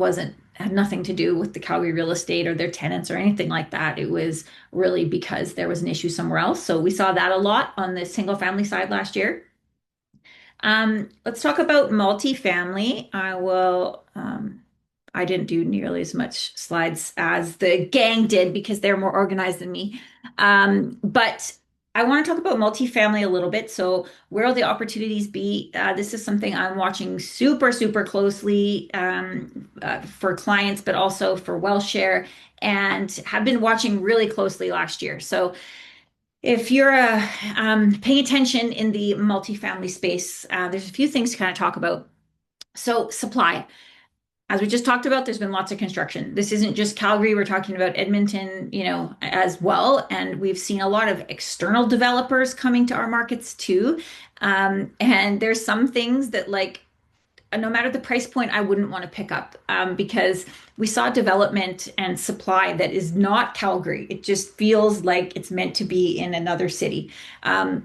had nothing to do with the Calgary real estate or their tenants or anything like that. It was really because there was an issue somewhere else. So we saw that a lot on the single family side last year. Let's talk about multifamily. I didn't do nearly as much slides as the gang did because they're more organized than me. But I want to talk about multifamily a little bit. So where will the opportunities be? This is something I'm watching super, super closely for clients, but also for WellShare, and have been watching really closely last year. So if you're paying attention in the multifamily space, there's a few things to kind of talk about. So supply. As we just talked about, there's been lots of construction. This isn't just Calgary. We're talking about Edmonton, as well. And we've seen a lot of external developers coming to our markets too. And there's some things that no matter the price point, I wouldn't want to pick up because we saw development and supply that is not Calgary. It just feels like it's meant to be in another city.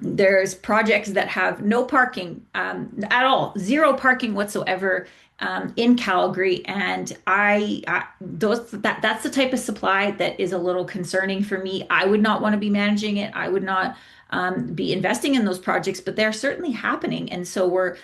There's projects that have no parking at all, zero parking whatsoever in Calgary, and that's the type of supply that is a little concerning for me. I would not want to be managing it. I would not be investing in those projects, but they're certainly happening, and so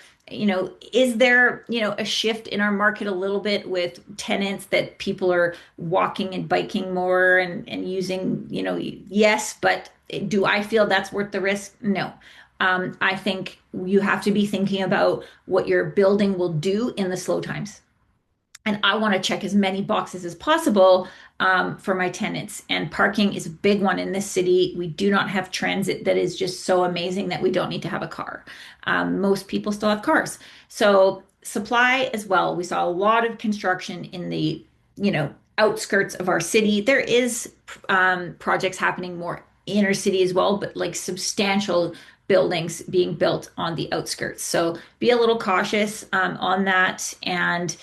is there, a shift in our market a little bit with tenants that people are walking and biking more and using, yes, but do I feel that's worth the risk? No. I think you have to be thinking about what your building will do in the slow times. And I want to check as many boxes as possible for my tenants. And parking is a big one in this city. We do not have transit that is just so amazing that we don't need to have a car. Most people still have cars. So supply as well. We saw a lot of construction in the, outskirts of our city. There is projects happening more inner city as well, but like substantial buildings being built on the outskirts. So be a little cautious on that. And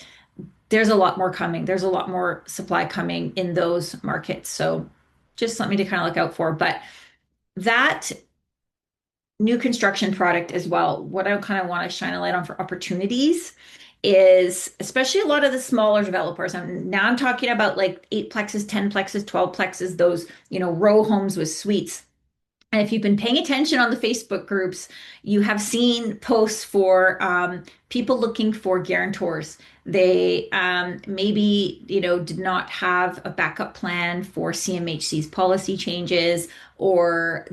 there's a lot more coming. There's a lot more supply coming in those markets. So just something to kind of look out for. But that new construction product as well, what I kind of want to shine a light on for opportunities is especially a lot of the smaller developers. Now I'm talking about like 8 plexes, 10 plexes, 12 plexes, those, row homes with suites. And if you've been paying attention on the Facebook groups, you have seen posts for people looking for guarantors. They maybe, did not have a backup plan for CMHC's policy changes, or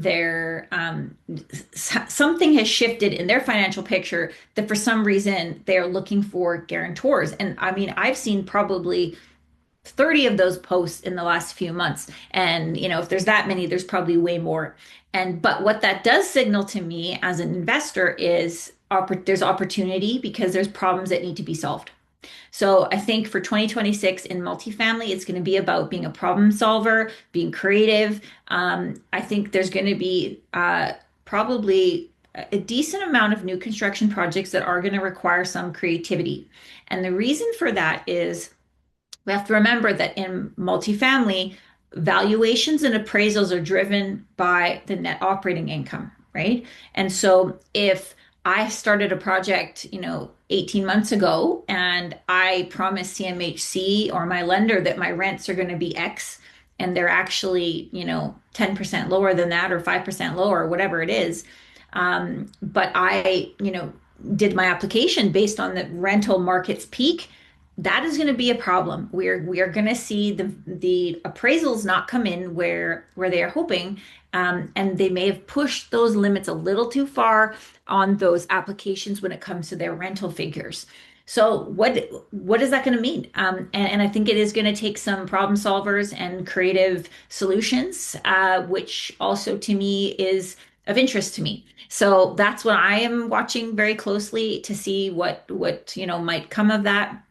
something has shifted in their financial picture that for some reason they're looking for guarantors. And I mean, I've seen probably 30 of those posts in the last few months. And, if there's that many, there's probably way more. But what that does signal to me as an investor is there's opportunity because there's problems that need to be solved. So I think for 2026 in multifamily, it's going to be about being a problem solver, being creative. I think there's going to be probably a decent amount of new construction projects that are going to require some creativity. And the reason for that is we have to remember that in multifamily, valuations and appraisals are driven by the net operating income, right? And so if I started a project, 18 months ago, and I promised CMHC or my lender that my rents are going to be X, and they're actually, 10% lower than that or 5% lower, or whatever it is. But I, did my application based on the rental market's peak. That is going to be a problem. We are going to see the appraisals not come in where they are hoping, and they may have pushed those limits a little too far on those applications when it comes to their rental figures. So what is that going to mean? And I think it is going to take some problem solvers and creative solutions, which also to me is of interest to me. So that's what I am watching very closely to see what might come of that,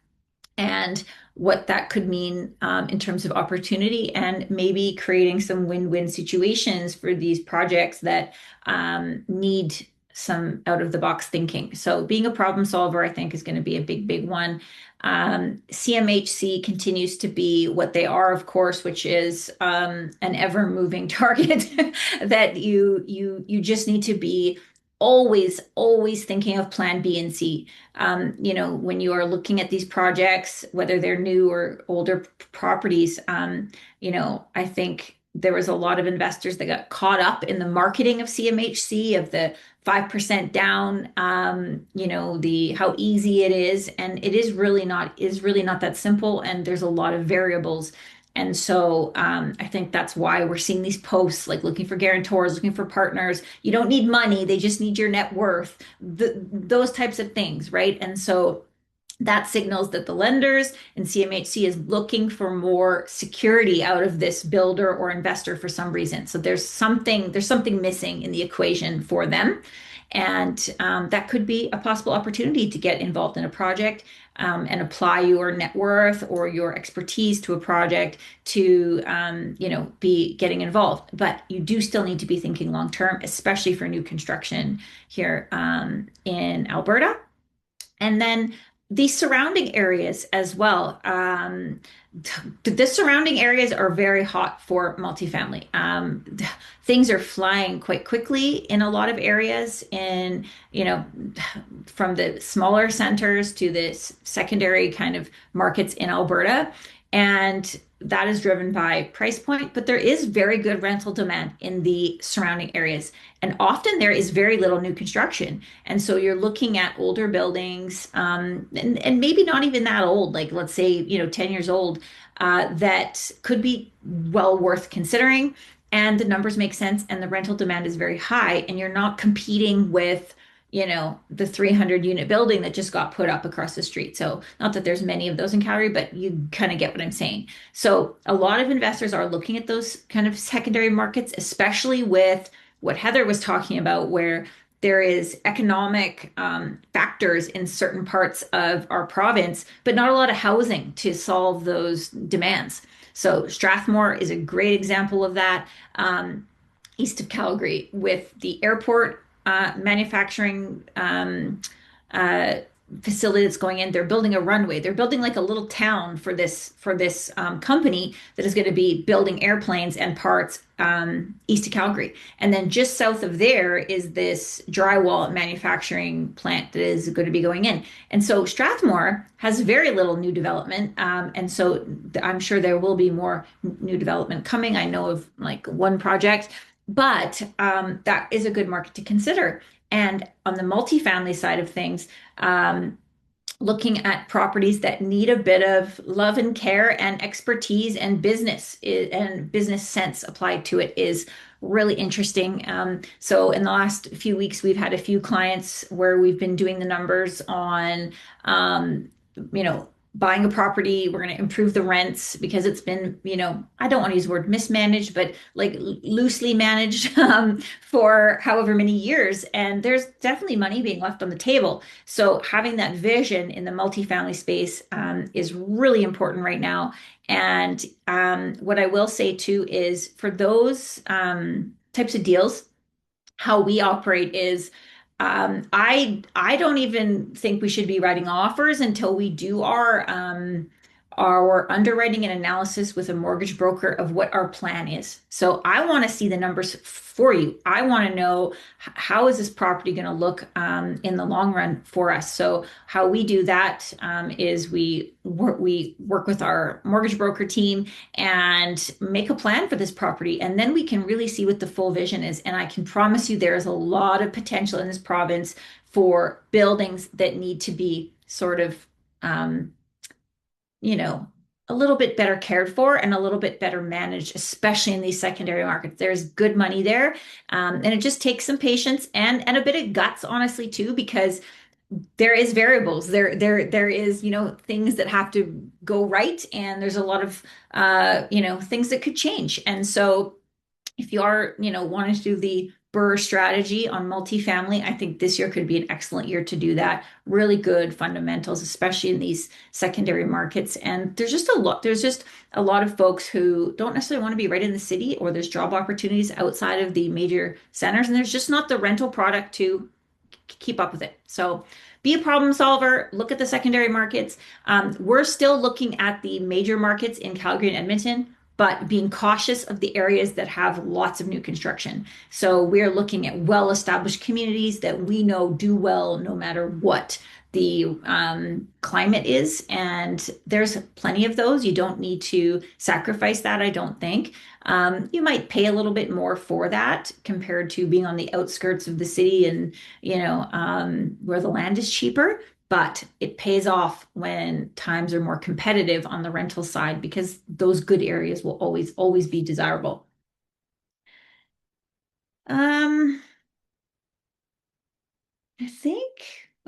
and what that could mean in terms of opportunity, and maybe creating some win-win situations for these projects that need some out-of-the-box thinking. So being a problem solver, I think, is going to be a big, big one. CMHC continues to be what they are, of course, which is an ever-moving target that you just need to be always thinking of plan B and C. When you are looking at these projects, whether they're new or older properties, I think there was a lot of investors that got caught up in the marketing of CMHC, of the 5% down, the how easy it is, and it is really not that simple, and there's a lot of variables. And so I think that's why we're seeing these posts like looking for guarantors, looking for partners. You don't need money, they just need your net worth, those types of things, right? And so that signals that the lenders and CMHC is looking for more security out of this builder or investor for some reason. So there's something missing in the equation for them. And that could be a possible opportunity to get involved in a project and apply your net worth or your expertise to a project to, be getting involved. But you do still need to be thinking long term, especially for new construction here in Alberta. And then the surrounding areas as well. The surrounding areas are very hot for multifamily. Things are flying quite quickly in a lot of areas, in, you know, from the smaller centers to the secondary kind of markets in Alberta. And that is driven by price point, but there is very good rental demand in the surrounding areas. And often there is very little new construction. And so you're looking at older buildings, and maybe not even that old, like let's say, 10 years old, that could be well worth considering. And the numbers make sense, and the rental demand is very high, and you're not competing with, the 300 unit building that just got put up across the street. So, not that there's many of those in Calgary, but you kind of get what I'm saying. So, a lot of investors are looking at those kind of secondary markets, especially with what Heather was talking about, where there is economic factors in certain parts of our province, but not a lot of housing to solve those demands. So Strathmore is a great example of that. East of Calgary, with the airport manufacturing uh, facility that's going in. They're building a runway. They're building like a little town for this company that is going to be building airplanes and parts east of Calgary. And then just south of there is this drywall manufacturing plant that is going to be going in. And so Strathmore has very little new development. And so I'm sure there will be more new development coming. I know of like one project, but that is a good market to consider. And on the multifamily side of things, um, looking at properties that need a bit of love and care and expertise and business sense applied to it is really interesting. So in the last few weeks, we've had a few clients where we've been doing the numbers on, um, you know, buying a property. We're going to improve the rents because it's been, I don't want to use the word mismanaged, but like loosely managed for however many years. And there's definitely money being left on the table. So having that vision in the multifamily space is really important right now. And what I will say too is for those types of deals, how we operate is I don't even think we should be writing offers until we do our underwriting and analysis with a mortgage broker of what our plan is. So I want to see the numbers for you. I want to know how is this property going to look in the long run for us. So how we do that is we work with our mortgage broker team and make a plan for this property, and then we can really see what the full vision is. And I can promise you there is a lot of potential in this province for buildings that need to be sort of um, you know, a little bit better cared for and a little bit better managed, especially in these secondary markets. There's good money there. And it just takes some patience and a bit of guts, honestly, too, because there is variables. There is, things that have to go right. And there's a lot of, things that could change. And so if you are, wanting to do the BRRRR strategy on multifamily, I think this year could be an excellent year to do that. Really good fundamentals, especially in these secondary markets. And there's just a lot of folks who don't necessarily want to be right in the city, or there's job opportunities outside of the major centers, and there's just not the rental product to keep up with it. So be a problem solver, look at the secondary markets. We're still looking at the major markets in Calgary and Edmonton, but being cautious of the areas that have lots of new construction. So we're looking at well-established communities that we know do well no matter what the climate is. And there's plenty of those. You don't need to sacrifice that, I don't think. You might pay a little bit more for that compared to being on the outskirts of the city and, where the land is cheaper. But it pays off when times are more competitive on the rental side, because those good areas will always be desirable. Um, I think,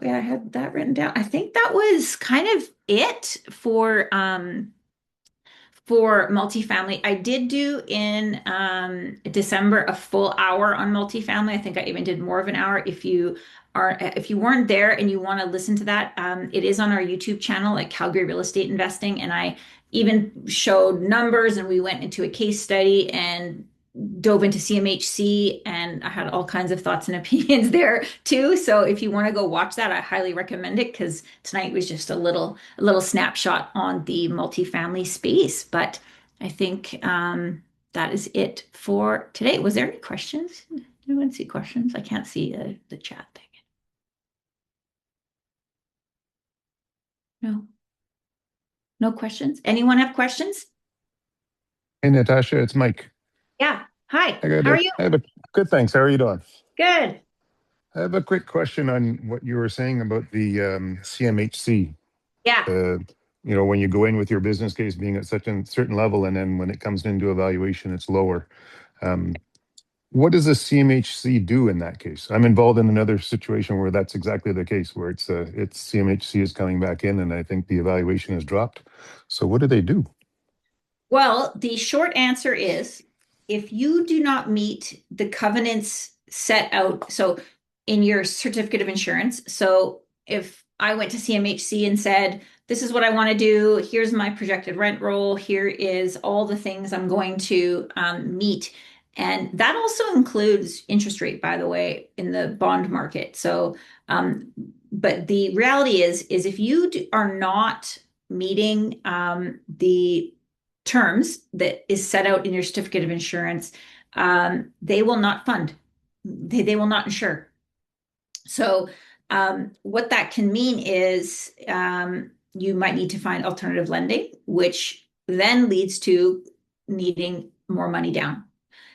yeah, I had that written down. I think that was kind of it for multifamily. I did do in December a full hour on multifamily. I think I even did more of an hour. If you weren't there and you want to listen to that, it is on our YouTube channel, like Calgary Real Estate Investing, and I even showed numbers, and we went into a case study and dove into CMHC, and I had all kinds of thoughts and opinions there too. So if you want to go watch that, I highly recommend it because tonight was just a little snapshot on the multifamily space. But I think that is it for today. Was there any questions? Anyone see questions? I can't see the chat thing. No, no questions. Anyone have questions? Hey, Natasha, it's Mike. Yeah. Hi. I got How are a, you? I have a good, thanks. How are you doing? Good. I have a quick question on what you were saying about the CMHC. Yeah. Uh, when you go in with your business case being at such a certain level, and then when it comes into evaluation, it's lower. Um, what does a CMHC do in that case? I'm involved in another situation where that's exactly the case, where it's CMHC is coming back in, and I think the evaluation has dropped. So what do they do? Well, the short answer is if you do not meet the covenants set out, so in your certificate of insurance, so if I went to CMHC and said, this is what I want to do, here's my projected rent roll, here is all the things I'm going to meet. And that also includes interest rate, by the way, in the bond market. So, but the reality is if you are not meeting the terms that is set out in your certificate of insurance, they will not fund. They will not insure. So what that can mean is you might need to find alternative lending, which then leads to needing more money down.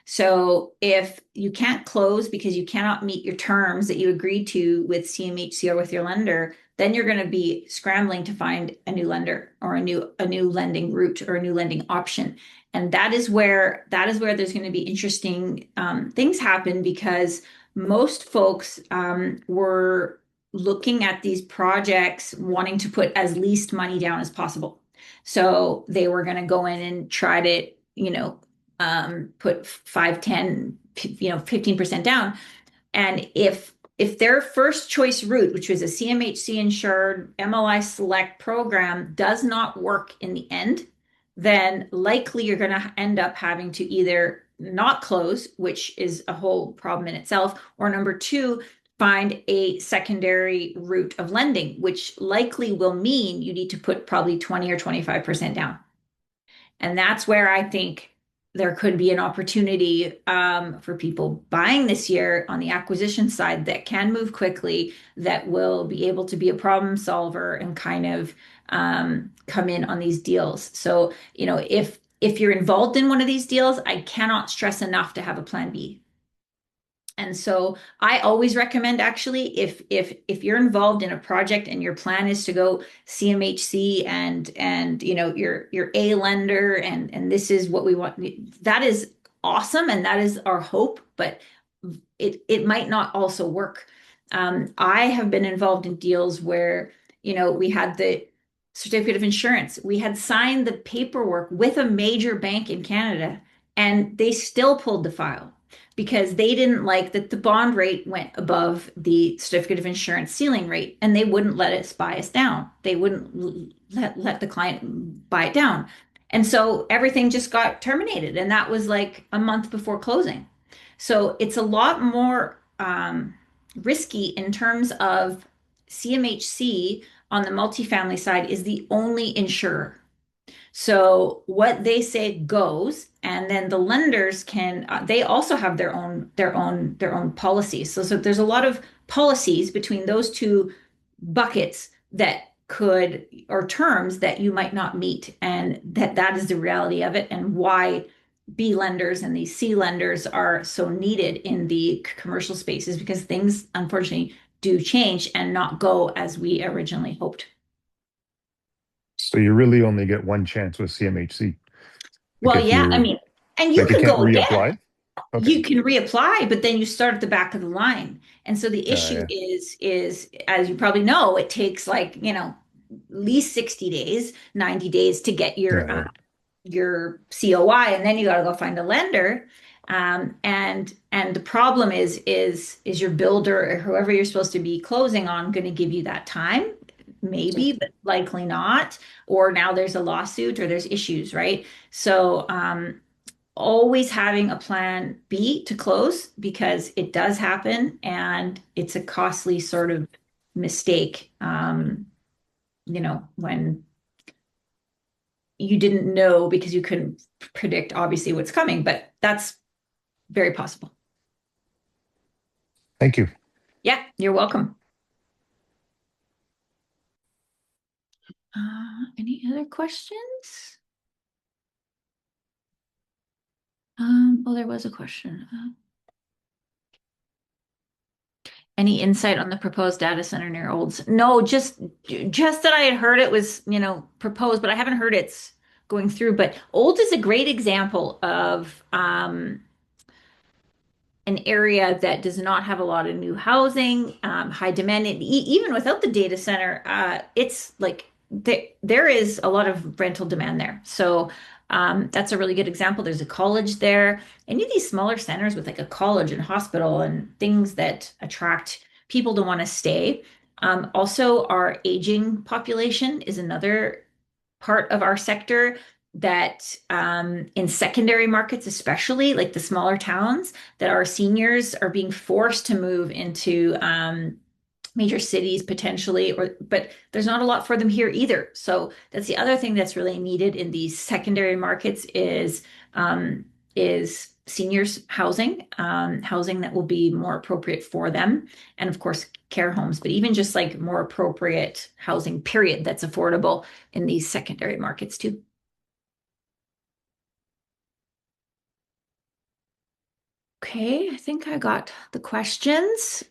So if you can't close because you cannot meet your terms that you agreed to with CMHC or with your lender, then you're going to be scrambling to find a new lender or a new lending route or a new lending option. And that is where there's going to be interesting things happen because most folks were looking at these projects wanting to put as least money down as possible. So they were going to go in and try to, put 5, 10, 15% down. And if their first choice route, which was a CMHC insured MLI Select program, does not work in the end, then likely you're going to end up having to either not close, which is a whole problem in itself, or number two, find a secondary route of lending, which likely will mean you need to put probably 20 or 25% down. And that's where I think there could be an opportunity for people buying this year on the acquisition side that can move quickly, that will be able to be a problem solver and kind of come in on these deals. So, if you're involved in one of these deals, I cannot stress enough to have a plan B. And so I always recommend actually if you're involved in a project and your plan is to go CMHC and your A lender and this is what we want, that is awesome and that is our hope, but it might not also work. I have been involved in deals where we had the certificate of insurance, we had signed the paperwork with a major bank in Canada, and they still pulled the file because they didn't like that the bond rate went above the certificate of insurance ceiling rate and they wouldn't let us buy us down. They wouldn't let the client buy it down. And so everything just got terminated. And that was like a month before closing. So it's a lot more risky in terms of CMHC on the multifamily side is the only insurer. So what they say goes, and then the lenders can they also have their own policies. So there's a lot of policies between those two buckets that could or terms that you might not meet, and that is the reality of it, and why B lenders and these C lenders are so needed in the commercial spaces because things unfortunately do change and not go as we originally hoped. So you really only get one chance with CMHC. Like Well, if yeah, I you're mean, and you like you can can't go again. reapply. Okay. You can reapply, but then you start at the back of the line. And so the issue Yeah. is, as you probably know, it takes like, at least 60 days, 90 days to get Yeah. Yeah. your COI, and then you got to go find a lender. And the problem is your builder or whoever you're supposed to be closing on going to give you that time? Maybe, but likely not. Or now there's a lawsuit or there's issues, right? So always having a plan B to close because it does happen and it's a costly sort of mistake, when you didn't know because you couldn't predict obviously what's coming, but that's very possible. Thank you. Yeah, you're welcome. Any other questions? Oh, there was a question. Any insight on the proposed data center near Olds? No, just that I had heard it was, proposed, but I haven't heard it's going through. But Olds is a great example of an area that does not have a lot of new housing, high demand. Even without the data center, it's like there is a lot of rental demand there. So that's a really good example. There's a college there. Any of these smaller centers with like a college and hospital and things that attract people to want to stay. Also, our aging population is another part of our sector that in secondary markets, especially like the smaller towns, that our seniors are being forced to move into major cities potentially, but there's not a lot for them here either. So that's the other thing that's really needed in these secondary markets is seniors housing, housing that will be more appropriate for them, and of course care homes, but even just like more appropriate housing period that's affordable in these secondary markets too. Okay, I think I got the questions.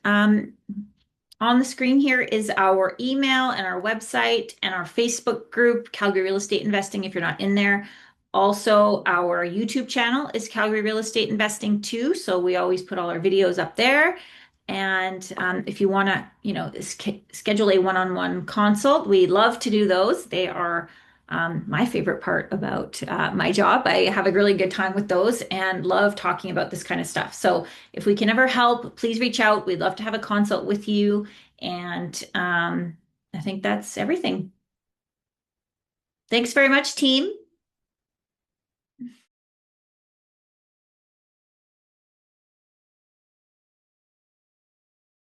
On the screen here is our email and our website and our Facebook group, Calgary Real Estate Investing, if you're not in there. Also, our YouTube channel is Calgary Real Estate Investing too. So we always put all our videos up there. And if you want to, schedule a one-on-one consult, we love to do those. They are my favorite part about my job. I have a really good time with those and love talking about this kind of stuff. So if we can ever help, please reach out. We'd love to have a consult with you. And I think that's everything. Thanks very much, team.